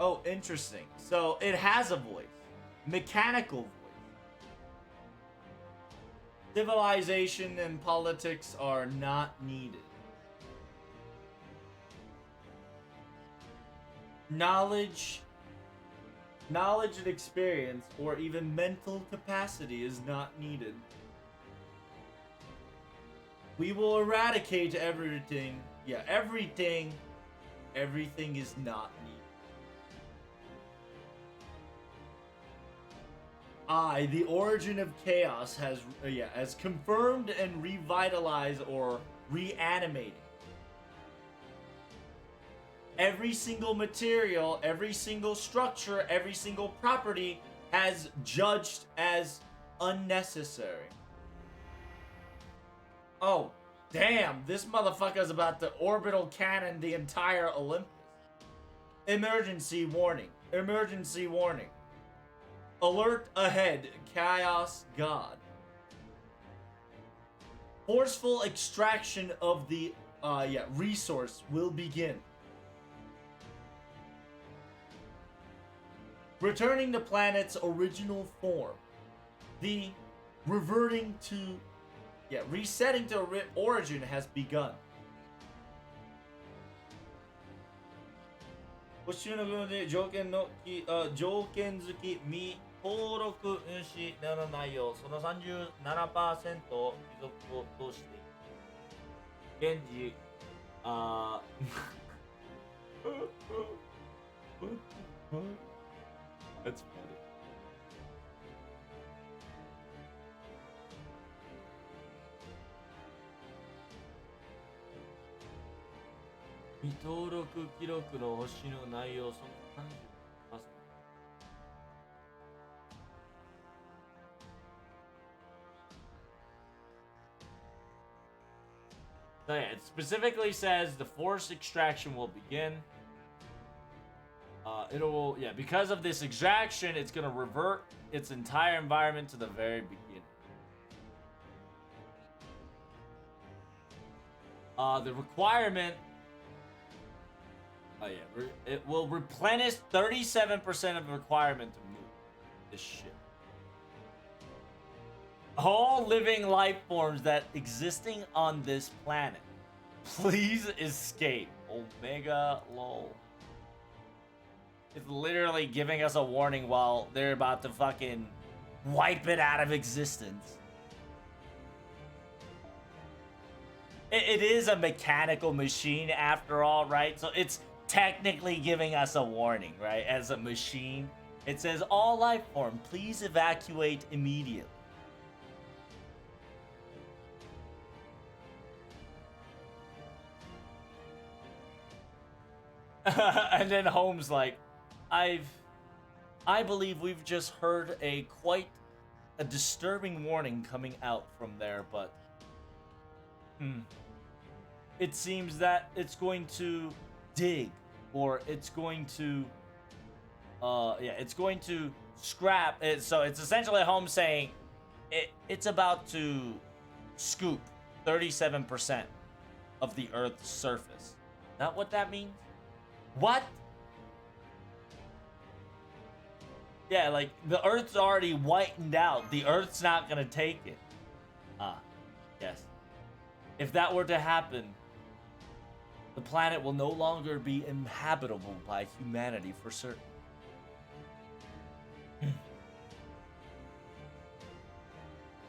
Oh, interesting. So it has a voice. Mechanical voice. Civilization and politics are not needed. Knowledge, knowledge and experience, or even mental capacity is not needed. We will eradicate everything. Yeah, everything. Everything is not needed. I, the origin of chaos, has confirmed and revitalized or reanimated every single material, every single structure, every single property has judged as unnecessary. Oh, damn, this motherfucker's about to orbital cannon the entire Olympus. Emergency warning. Emergency warning. Alert ahead, Chaos God. Forceful extraction of the resource will begin. Returning the planet's original form. The resetting to origin has begun. 募集の部分で条件付き未登録主ならないようその 37% を帰属としている。現時That's funny. So yeah, it specifically says the forced extraction will begin. Because of this extraction, it's gonna revert its entire environment to the very beginning. The requirement, it will replenish 37% of the requirement to move this shit. All living life forms that existing on this planet, please escape. Omega lol. It's literally giving us a warning while they're about to fucking wipe it out of existence. It is a mechanical machine after all, right? So it's technically giving us a warning, right? As a machine, it says all life form, please evacuate immediately. And then Holmes like, I believe we've just heard quite a disturbing warning coming out from there, but it seems that it's going to dig, or it's going to it's going to scrap it. So it's essentially Holmes saying it's about to scoop 37% of the Earth's surface. Not what that means? What? Yeah, like, the Earth's already whitened out. The Earth's not gonna take it. Yes. If that were to happen, the planet will no longer be inhabitable by humanity for certain.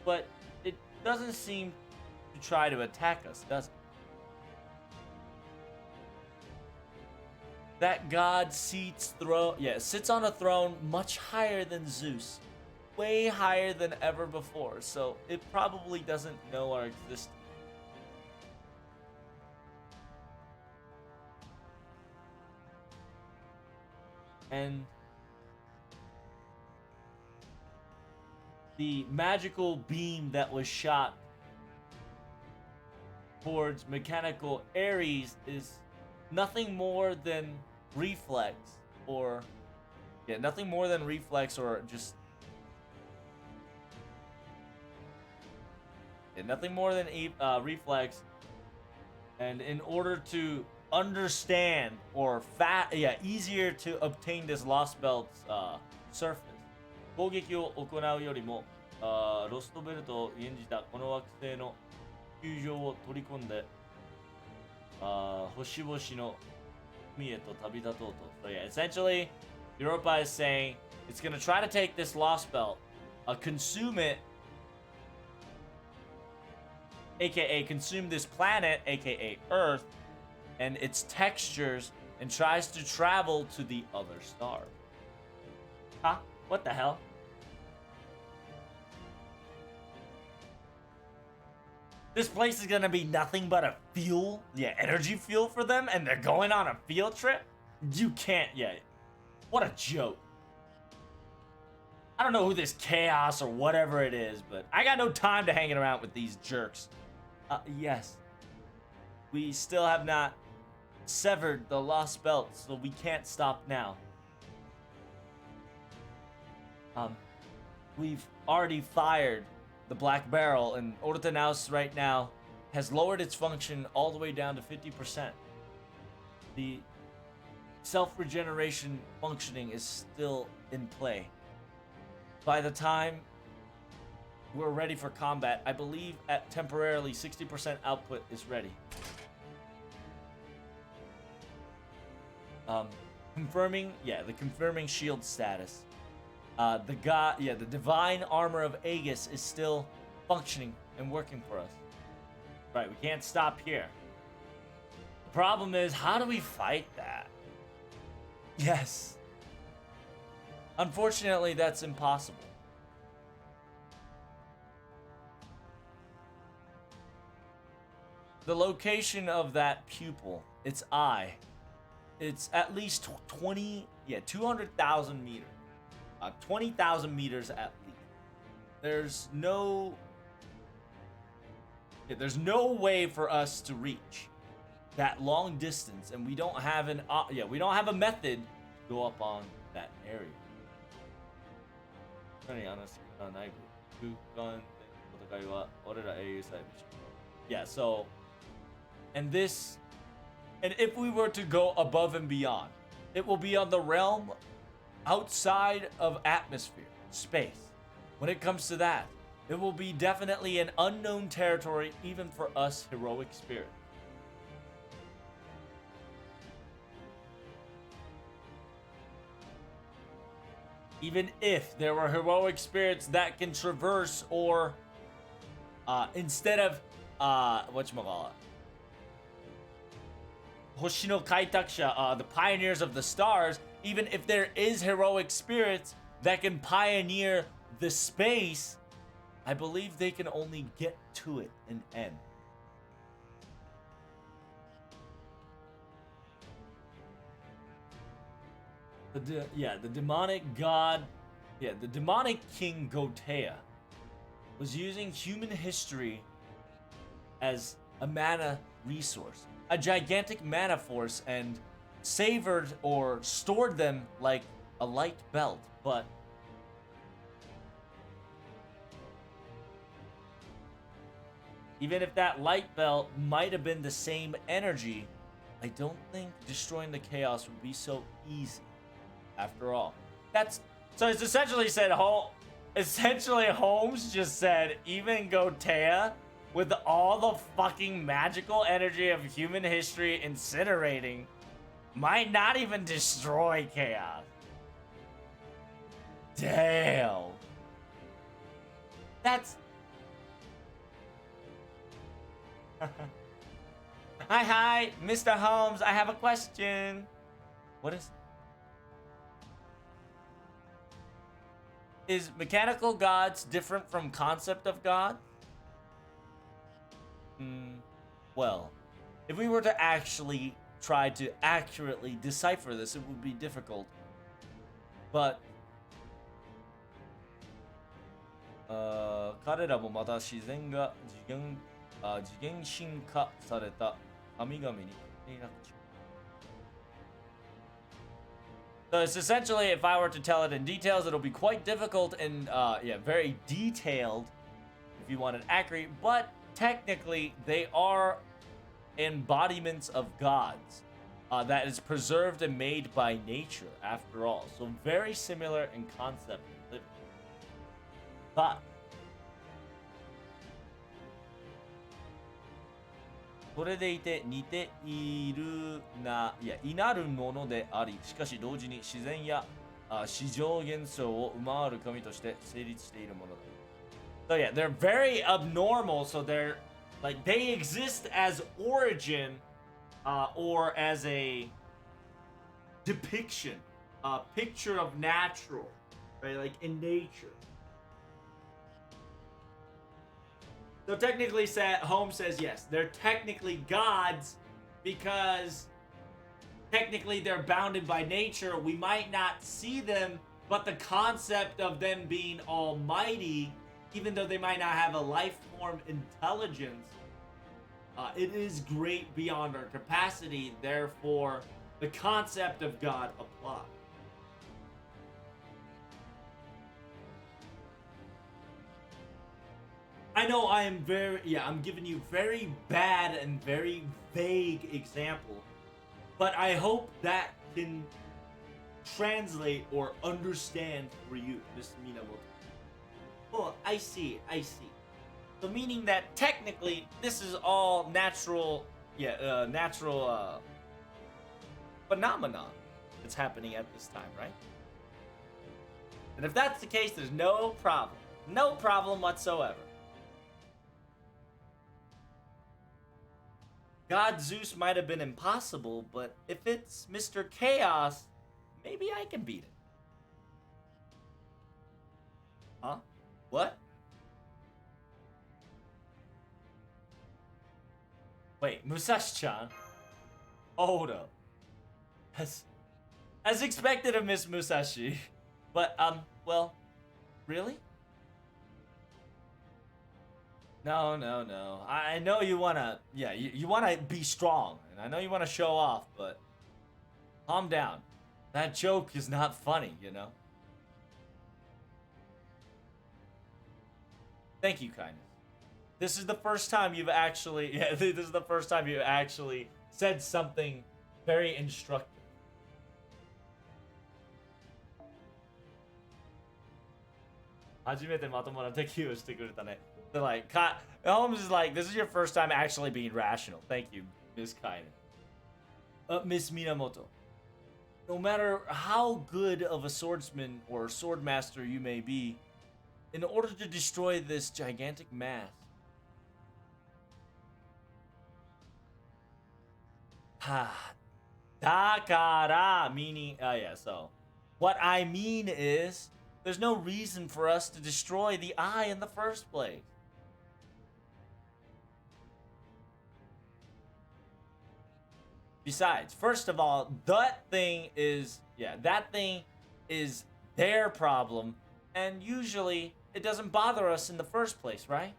But it doesn't seem to try to attack us, does it? That god sits on a throne much higher than Zeus. Way higher than ever before, so it probably doesn't know our existence. And the magical beam that was shot towards mechanical Ares is nothing more than reflex, or nothing more than reflex, or just nothing more than reflex. And in order to understand or easier to obtain this Lost Belt's surface. 攻撃を行うよりも、ロストベルトを演じたこの惑星の球場を取り込んで、星々の海へと旅立とうと。So yeah, essentially, Europa is saying it's gonna try to take this Lost Belt, consume it, aka consume this planet, aka Earth, and its textures, and tries to travel to the other stars. Huh? What the hell? This place is gonna be nothing but a fuel, energy fuel for them, and they're going on a field trip? You can't, what a joke. I don't know who this chaos or whatever it is, but I got no time to hanging around with these jerks. Yes. We still have not severed the Lost Belt, so we can't stop now. We've already fired the Black Barrel, and Ortanaus right now has lowered its function all the way down to 50%. The self-regeneration functioning is still in play. By the time we're ready for combat, I believe at temporarily 60% output is ready. Confirming shield status. The divine armor of Aegis is still functioning and working for us. Right, we can't stop here. The problem is, how do we fight that? Yes. Unfortunately, that's impossible. The location of that pupil, its eye, it's at least 200,000 meters. 20,000 meters at least. There's no way for us to reach that long distance, and we don't have a method to go up on that area. So, and if we were to go above and beyond, it will be on the realm outside of atmosphere, space. When it comes to that, it will be definitely an unknown territory even for us heroic spirits. Even if there were heroic spirits that can traverse or instead of Hoshi no Kaitakusha, the pioneers of the stars, even if there is heroic spirits that can pioneer the space, I believe they can only get to it and end. The demonic god, the demonic king Gotea was using human history as a mana resource, a gigantic mana force, and savored or stored them like a light belt, but even if that light belt might have been the same energy, I don't think destroying the chaos would be so easy. After all, so it's essentially said Holmes just said even Gotea, with all the fucking magical energy of human history incinerating, might not even destroy chaos. Damn. That's... Hi, Mr. Holmes, I have a question. What is mechanical gods different from concept of God? Well, if we were to actually try to accurately decipher this, it would be difficult. But 彼らもまた自然が次元進化された神々に連絡中。So it's essentially, if I were to tell it in details, it'll be quite difficult and very detailed if you want it accurate, but technically they are embodiments of gods. that is preserved and made by nature, after all. So very similar in concept and living. But それでいて似ているないやいなるものであり、しかし同時に自然や市場現象を上回る神として成立しているものだ。So yeah, they're very abnormal. So they're like they exist as origin, or as a depiction, a picture of natural, right? Like in nature. So technically, Holmes says yes, they're technically gods because technically they're bounded by nature. We might not see them, but the concept of them being almighty, even though they might not have a life form intelligence, it is great beyond our capacity. Therefore, the concept of God applies. I know I am I'm giving you very bad and very vague example, but I hope that can translate or understand for you, Miss Minamoto. Oh, I see. So meaning that technically this is all natural, natural phenomenon that's happening at this time, right? And if that's the case, there's no problem whatsoever. God Zeus might have been impossible, but if it's Mr. Chaos, maybe I can beat it. Huh? What? Wait, Musashi-chan? Hold up. As expected of Miss Musashi. But, well, really? No. I know you wanna, you wanna be strong, and I know you wanna show off, but calm down. That joke is not funny, you know? Thank you, kindness. This is the first time you've actually, this is the first time you actually said something very instructive. They're like, Holmes is like, this is your first time actually being rational. Thank you, Miss Kainen. Miss Minamoto. No matter how good of a swordsman or swordmaster you may be, in order to destroy this gigantic mass, dakara, meaning, so what I mean is, there's no reason for us to destroy the eye in the first place. Besides, first of all, that thing is their problem, and usually it doesn't bother us in the first place, right?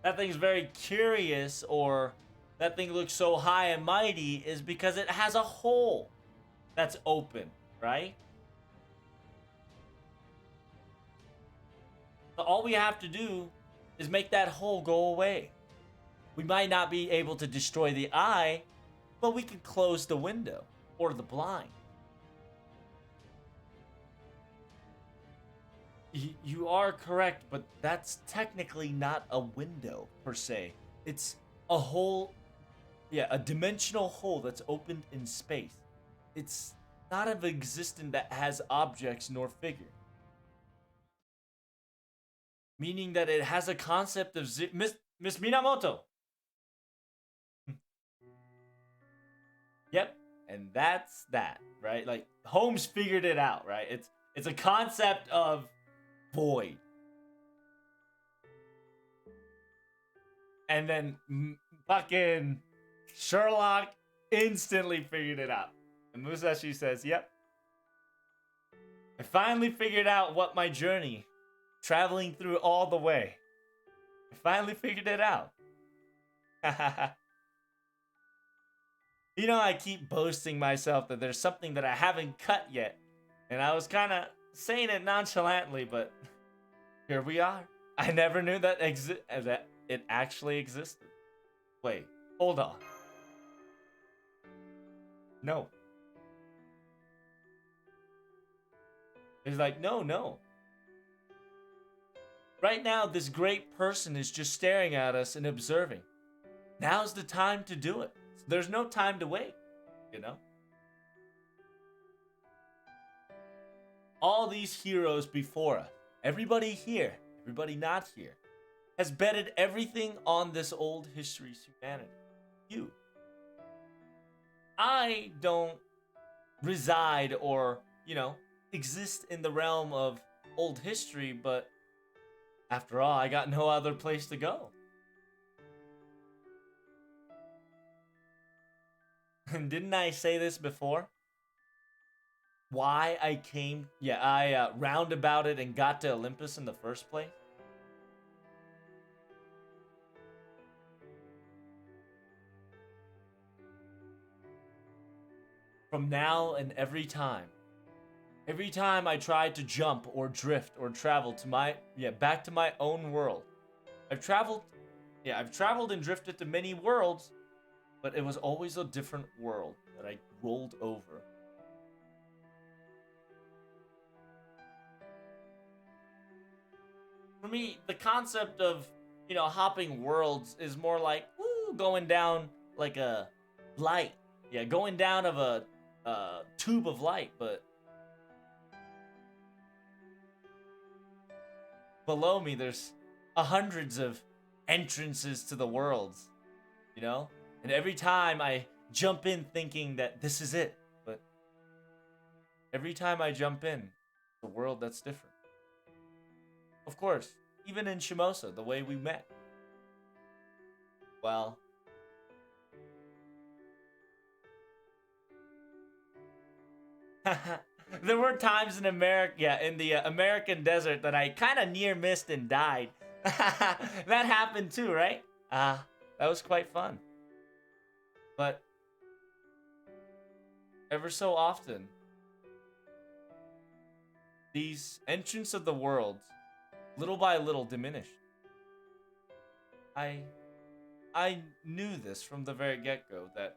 That thing's very curious, or that thing looks so high and mighty, is because it has a hole that's open, right? So all we have to do is make that hole go away. We might not be able to destroy the eye, but we can close the window or the blind. You are correct, but that's technically not a window per se. It's a hole, a dimensional hole that's opened in space. It's not of existence that has objects nor figure. Meaning that it has a concept of Miss Minamoto. Yep, and that's that, right? Like Holmes figured it out, right? It's a concept of void. And then fucking Sherlock instantly figured it out. And Musashi says, yep. I finally figured out what my journey, traveling through all the way. I finally figured it out. You know, I keep boasting myself that there's something that I haven't cut yet. And I was kind of saying it nonchalantly, but here we are. I never knew that it actually existed. Wait, hold on. No. He's like, no, no. Right now, this great person is just staring at us and observing. Now's the time to do it. There's no time to wait, you know? All these heroes before us, everybody here, everybody not here, has betted everything on this old history's humanity. You. I don't reside or, exist in the realm of old history, but after all, I got no other place to go. And didn't I say this before? Why I came, I roundabouted and got to Olympus in the first place? From now and every time I tried to jump or drift or travel to back to my own world. I've traveled and drifted to many worlds, but it was always a different world that I rolled over. For me, the concept of, hopping worlds is more like, going down like a light. Yeah, going down of a tube of light, but below me there's hundreds of entrances to the worlds, And every time I jump in thinking that this is it, but every time I jump in, it's a world that's different. Of course, even in Shimosa, the way we met. Well, there were times in America, in the American desert, that I kind of near missed and died. That happened too, right? That was quite fun. But ever so often, these entrants of the world, little by little, diminished. I knew this from the very get-go, that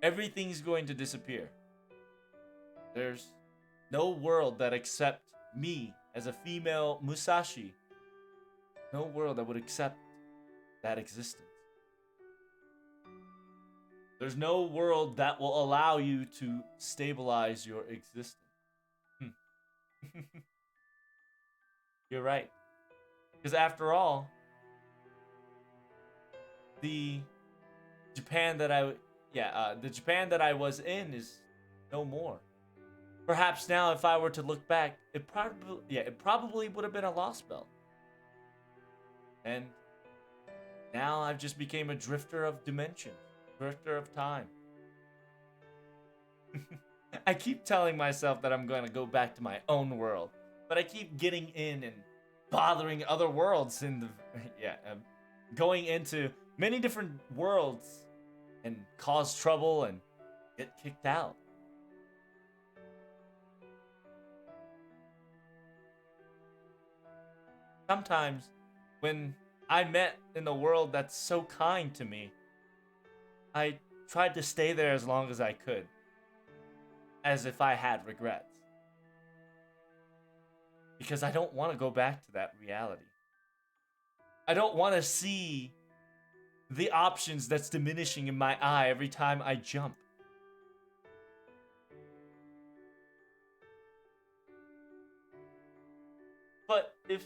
everything's going to disappear. There's no world that accepts me as a female Musashi. No world that would accept that existence. There's no world that will allow you to stabilize your existence. You're right. Because after all, the Japan that I was in is no more. Perhaps now, if I were to look back, it probably would have been a Lostbelt. And now I've just became a drifter of dimension, drifter of time. I keep telling myself that I'm going to go back to my own world, but I keep getting in and bothering other worlds going into many different worlds and cause trouble and get kicked out. Sometimes, when I met in a world that's so kind to me, I tried to stay there as long as I could, as if I had regrets. Because I don't want to go back to that reality. I don't want to see the options that's diminishing in my eye every time I jump. But if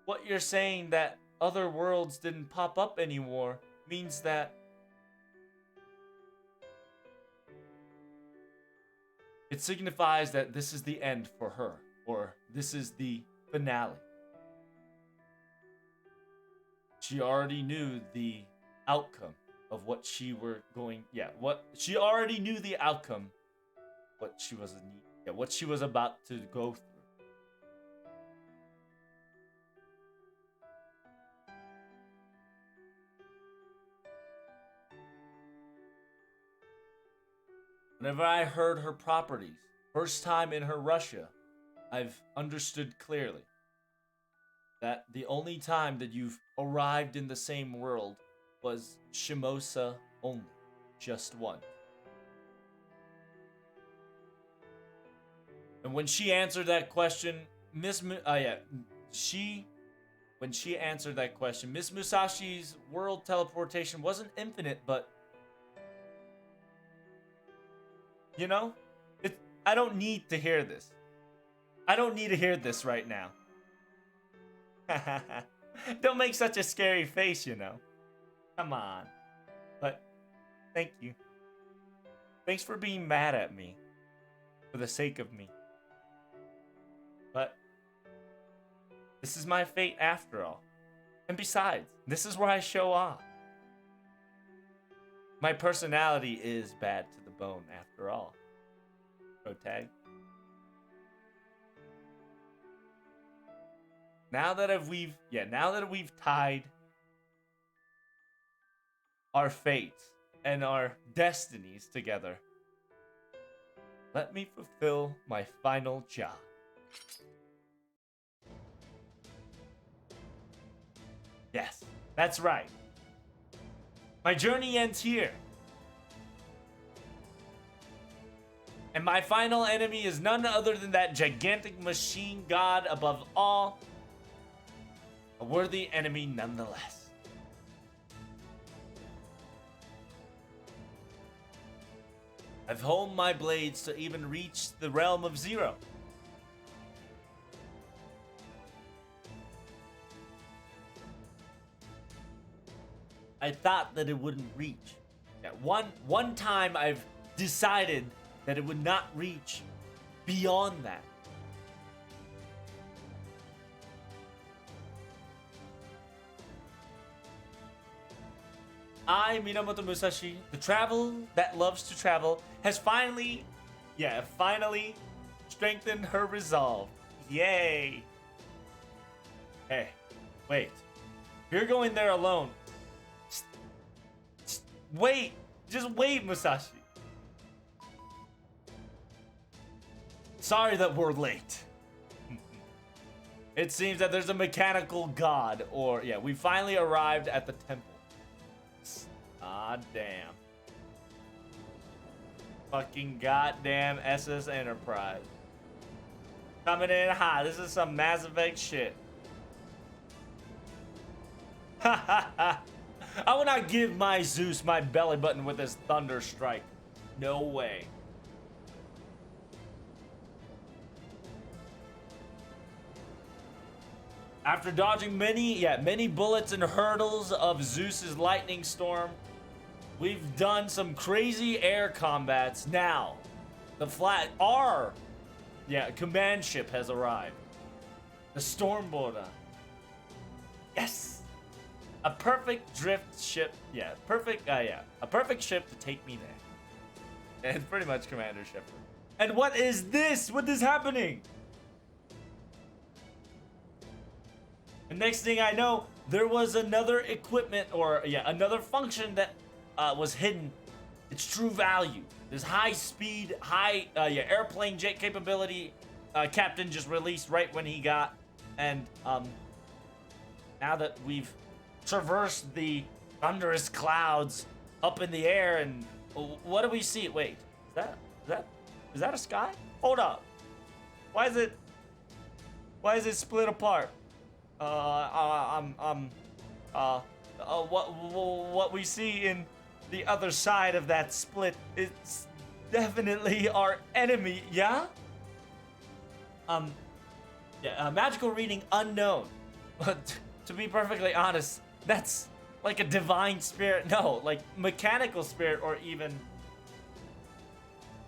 what you're saying, that other worlds didn't pop up anymore, means that it signifies that this is the end for her, or this is the finale. She already knew the outcome of what she were going. She already knew the outcome, what she was about to go through. Whenever I heard her properties, first time in her Russia, I've understood clearly that the only time that you've arrived in the same world was Shimosa only, just one. And when she answered that question, when she answered that question, Miss Musashi's world teleportation wasn't infinite, but you know, I don't need to hear this. I don't need to hear this right now. Don't make such a scary face, you know. Come on. But thank you. Thanks for being mad at me for the sake of me. But this is my fate after all. And besides, this is where I show off. My personality is bad to the bone after all. Protag. Now that we've tied our fates and our destinies together, let me fulfill my final job. Yes, that's right. My journey ends here. And my final enemy is none other than that gigantic machine god above all. A worthy enemy nonetheless. I've honed my blades to even reach the realm of zero. I thought that it wouldn't reach. Yeah, one time I've decided that it would not reach beyond that. I, Minamoto Musashi, the travel that loves to travel, has finally strengthened her resolve. Yay! Hey, wait. You're going there alone. Wait! Just wait, Musashi. Sorry that we're late. It seems that there's a mechanical god, or we finally arrived at the temple. Ah, damn. Fucking goddamn SS Enterprise. Coming in hot. This is some Mass Effect shit. Ha ha ha. I will not give my Zeus my belly button with his thunder strike. No way. After dodging many bullets and hurdles of Zeus's lightning storm, we've done some crazy air combats. Now, our command ship has arrived. The Stormborder. Yes! A perfect drift ship. A perfect ship to take me there. And pretty much Commander Shepard. And what is this? What is happening? The next thing I know, there was another equipment or another function that was hidden. Its true value. This high speed, airplane jet capability captain just released right when he got. And now that we've traversed the thunderous clouds up in the air, and what do we see? Wait, is that a sky? Hold up. Why is it split apart? What we see in the other side of that split is definitely our enemy, yeah? Magical reading unknown. But to be perfectly honest, that's like a divine spirit. No, like mechanical spirit, or even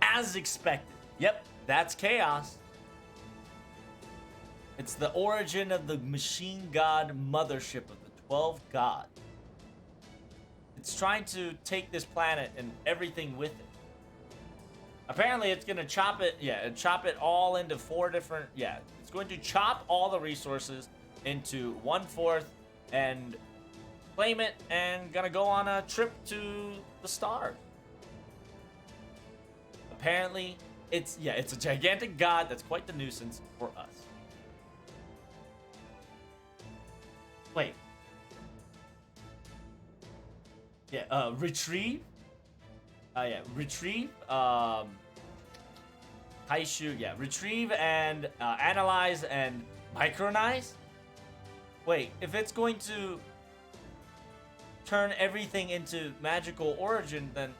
as expected. Yep, that's chaos. It's the origin of the machine god mothership of the 12 gods. It's trying to take this planet and everything with it. Apparently, it's gonna chop it all into 4 different. It's going to chop all the resources into 1/4 and claim it, and gonna go on a trip to the stars. Apparently, it's a gigantic god that's quite the nuisance for us. Wait. Yeah, retrieve. Yeah, retrieve. Kaishu, yeah, retrieve and analyze and micronize. Wait, if it's going to turn everything into magical origin, then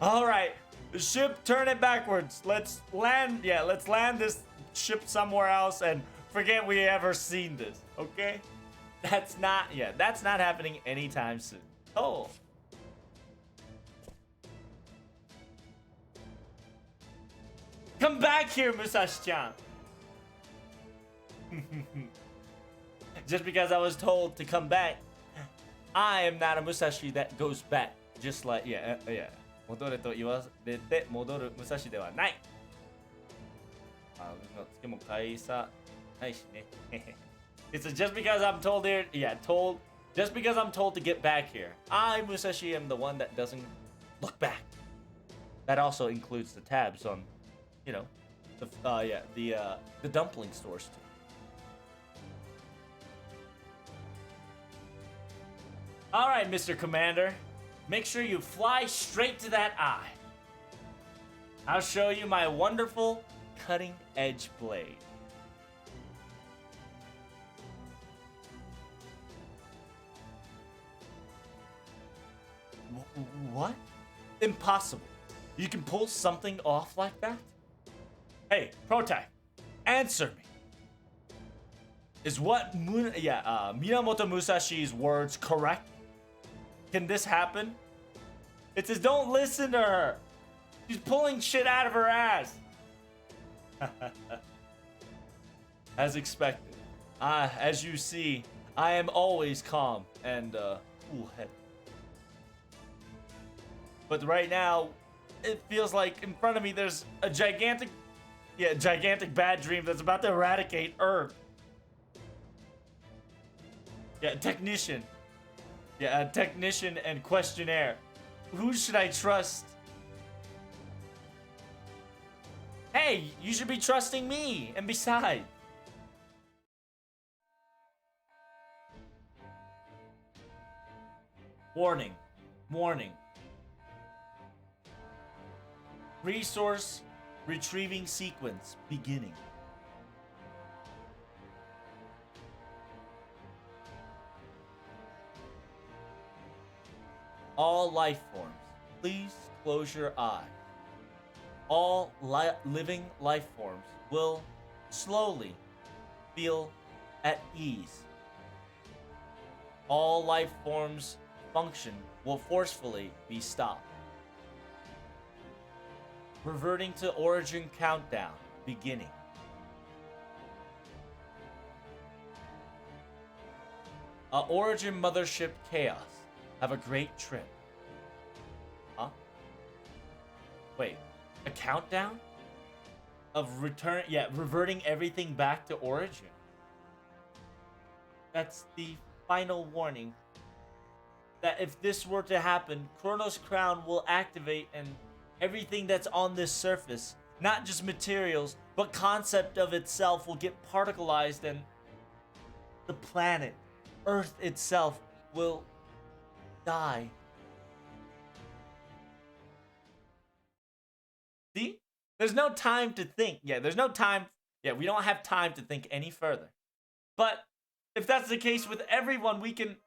all right, the ship, turn it backwards. Let's land. Yeah, let's land this ship somewhere else and forget we ever seen this. Okay, that's not. Yeah, that's not happening anytime soon. Oh. Come back here, Musashi-chan! Just because I was told to come back, I am not a Musashi that goes back. Just like, yeah. 戻れと言われて戻る武蔵ではない。つけも返さないしね。It's just because I'm told here, just because I'm told to get back here. I, Musashi, am the one that doesn't look back. That also includes the tabs on, you know, the dumpling stores too. All right, Mr. Commander, make sure you fly straight to that eye. I'll show you my wonderful cutting-edge blade. What? Impossible. You can pull something off like that? Hey, Protac, answer me. Is what Minamoto Musashi's words correct? Can this happen? It says don't listen to her. She's pulling shit out of her ass. As expected. As you see, I am always calm and cool-headed. But right now, it feels like in front of me there's a gigantic bad dream that's about to eradicate Earth. Yeah, technician. Yeah, a technician and questionnaire. Who should I trust? Hey, you should be trusting me. And besides, warning. Resource retrieving sequence beginning. All life forms, please close your eyes. All living life forms will slowly feel at ease. All life forms' function will forcefully be stopped. Reverting to origin countdown beginning. Origin mothership chaos. Have a great trip. Huh? Wait, a countdown? Of return, reverting everything back to origin. That's the final warning. That if this were to happen, Chronos Crown will activate and everything that's on this surface, not just materials, but concept of itself will get particleized and the planet, Earth itself, will die. See? There's no time to think. There's no time. We don't have time to think any further. But if that's the case with everyone, we can...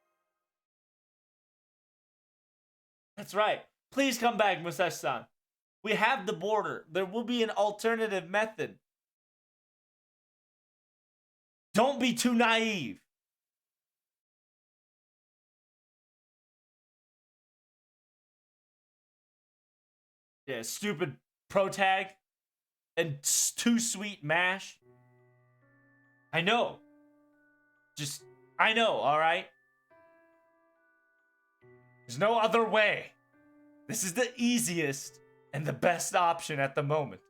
That's right. Please come back, Musashi-san. We have the border. There will be an alternative method. Don't be too naive. Yeah, stupid protag and too sweet mash. I know. I know, alright? There's no other way. This is the easiest and the best option at the moment.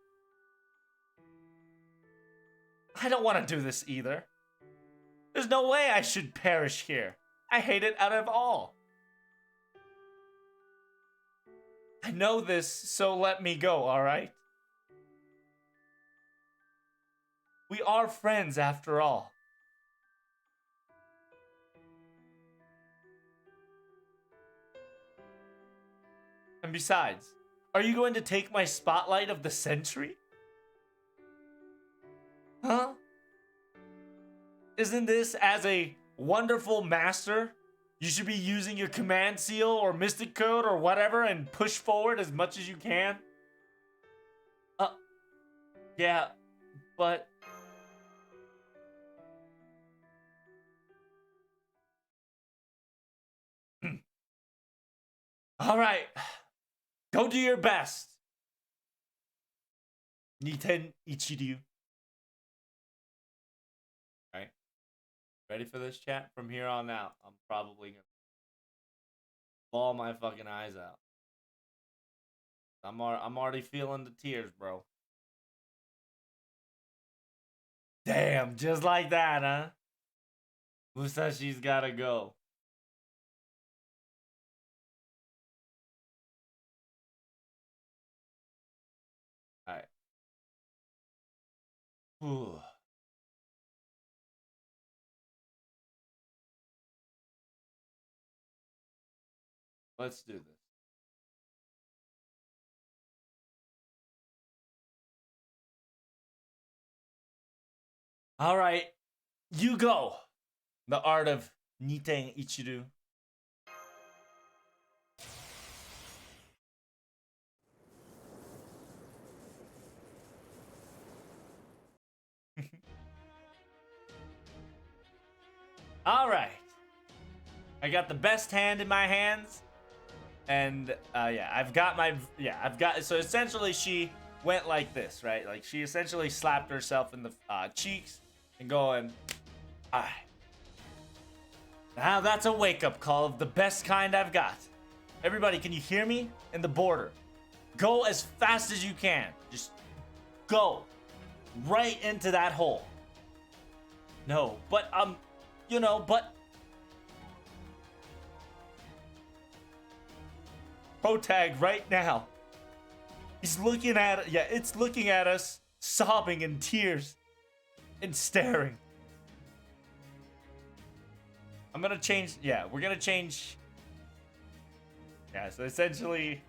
I don't want to do this either. There's no way I should perish here. I hate it out of all. I know this, so let me go, alright? We are friends after all. And besides, are you going to take my spotlight of the century? Huh? Isn't this, as a wonderful master, you should be using your command seal or mystic code or whatever and push forward as much as you can? Yeah, but... Alright. Go do your best. Niten Ichiryu. Alright. Ready for this, chat? From here on out, I'm probably gonna bawl my fucking eyes out. I'm already feeling the tears, bro. Damn, just like that, huh? Musashi's gotta go. Alright. Let's do this. Alright. You go. The art of Niten Ichiru. Alright. I got the best hand in my hands. And I've got so essentially she went like this, right? Like she essentially slapped herself in the cheeks and going, alright. Now that's a wake-up call of the best kind I've got. Everybody, can you hear me? In the border. Go as fast as you can. Just go right into that hole. No, but Protag right now. He's looking at it's looking at us, sobbing in tears and staring. I'm gonna change, we're gonna change. So essentially,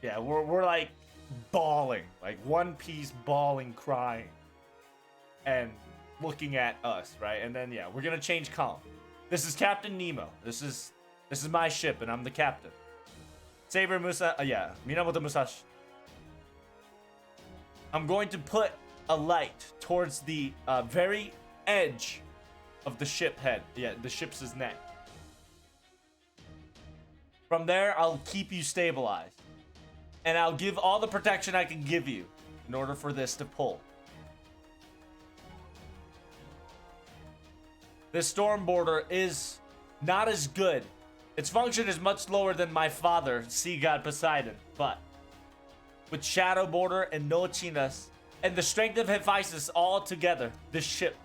we're like bawling, like One Piece bawling, crying, and looking at us, right? And then we're gonna change column. This is Captain Nemo. This is my ship, and I'm the captain. Saber Minamoto Musashi. I'm going to put a light towards the very edge of the ship head. The ship's neck. From there, I'll keep you stabilized. And I'll give all the protection I can give you in order for this to pull. This storm border is not as good. Its function is much lower than my father, Sea God Poseidon, but with Shadow Border and No Chinas and the strength of Hephaestus all together, this ship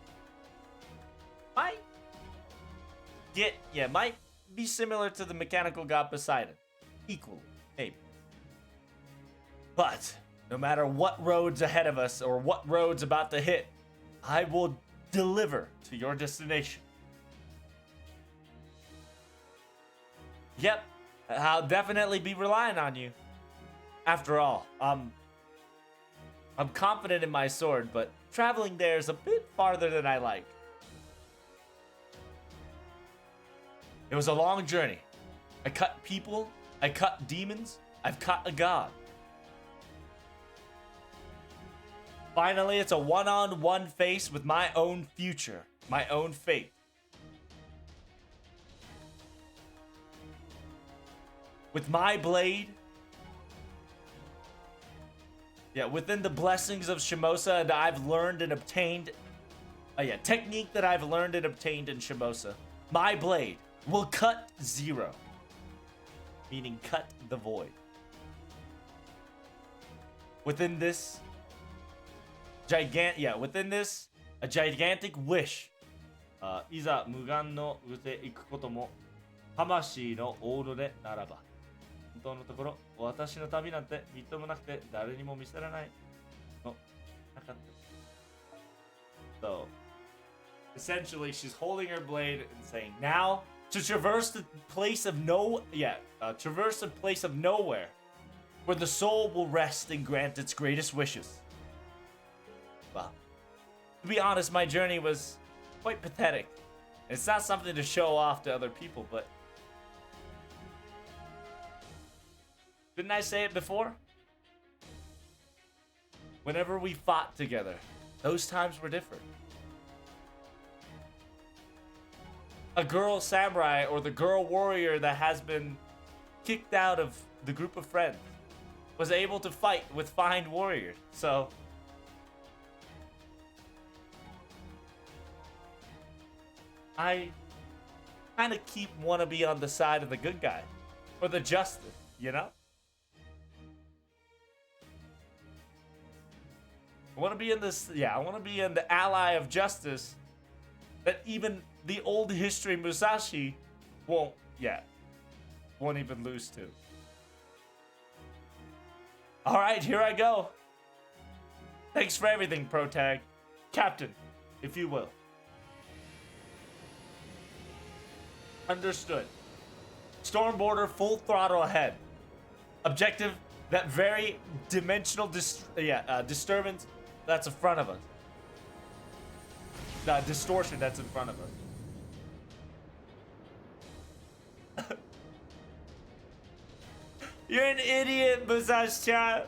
might be similar to the mechanical god Poseidon. Equally, maybe. But no matter what road's ahead of us or what road's about to hit, I will deliver to your destination. Yep, I'll definitely be relying on you. After all, I'm confident in my sword, but traveling there is a bit farther than I like. It was a long journey. I cut people, I cut demons, I've cut a god. Finally, it's a one-on-one face with my own future, my own fate. With my blade, within the blessings of Shimosa, and I've learned and obtained, technique that I've learned and obtained in Shimosa, my blade will cut zero, meaning cut the void. Within this, a gigantic wish. いざ無眼のうて行くことも魂のオールでならば。本当のところ、私の旅なんてみっともなくて誰にも見せられないのなかった。So, essentially, she's holding her blade and saying, now to traverse the place of traverse the place of nowhere, where the soul will rest and grant its greatest wishes. Well, to be honest, my journey was quite pathetic. It's not something to show off to other people, but didn't I say it before? Whenever we fought together, those times were different. A girl samurai or the girl warrior that has been kicked out of the group of friends was able to fight with fine warriors. So I kind of want to be on the side of the good guy or the justice, you know? I want to be in this, I want to be in the ally of justice that even the old history Musashi won't even lose to. All right, here I go. Thanks for everything, Protag. Captain, if you will. Understood. Storm border full throttle ahead. Objective, that very dimensional disturbance that's in front of us. The distortion that's in front of us. You're an idiot, Musashi-chan.